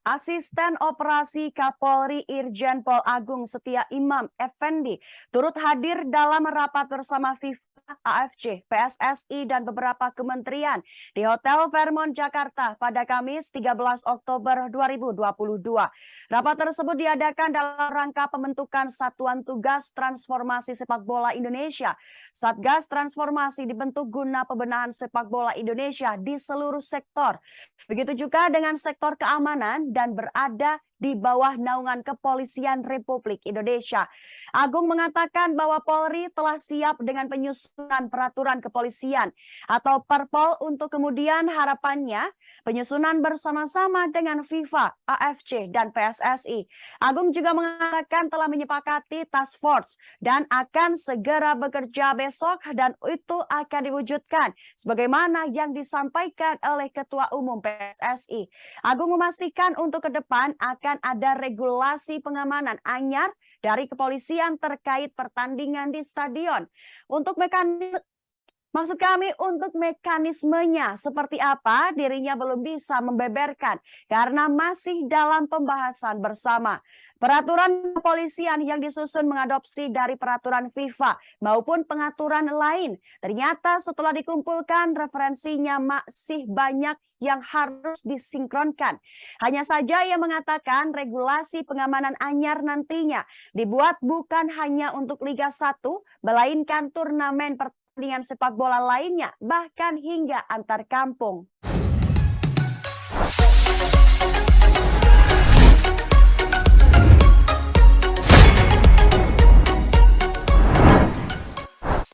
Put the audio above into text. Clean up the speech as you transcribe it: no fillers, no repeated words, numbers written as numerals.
Asisten Operasi Kapolri Irjen Pol Agung Setia Imam Effendi turut hadir dalam rapat bersama FIFA, AFC, PSSI, dan beberapa kementerian di Hotel Fairmont Jakarta pada Kamis 13 Oktober 2022. Rapat tersebut diadakan dalam rangka pembentukan Satuan Tugas Transformasi Sepak Bola Indonesia. Satgas Transformasi dibentuk guna pembenahan sepak bola Indonesia di seluruh sektor. Begitu juga dengan sektor keamanan dan berada di bawah naungan Kepolisian Republik Indonesia. Agung mengatakan bahwa Polri telah siap dengan penyusunan peraturan kepolisian atau Perpol untuk kemudian harapannya penyusunan bersama-sama dengan FIFA, AFC, dan PSSI. Agung juga mengatakan telah menyepakati task force dan akan segera bekerja besok dan itu akan diwujudkan sebagaimana yang disampaikan oleh Ketua Umum PSSI. Agung memastikan untuk ke depan akan ada regulasi pengamanan anyar dari kepolisian terkait pertandingan di stadion. Untuk untuk mekanismenya seperti apa dirinya belum bisa membeberkan karena masih dalam pembahasan bersama. Peraturan kepolisian yang disusun mengadopsi dari peraturan FIFA maupun pengaturan lain. Ternyata setelah dikumpulkan referensinya masih banyak yang harus disinkronkan. Hanya saja ia mengatakan regulasi pengamanan anyar nantinya dibuat bukan hanya untuk Liga 1, melainkan turnamen pertandingan sepak bola lainnya, bahkan hingga antar kampung.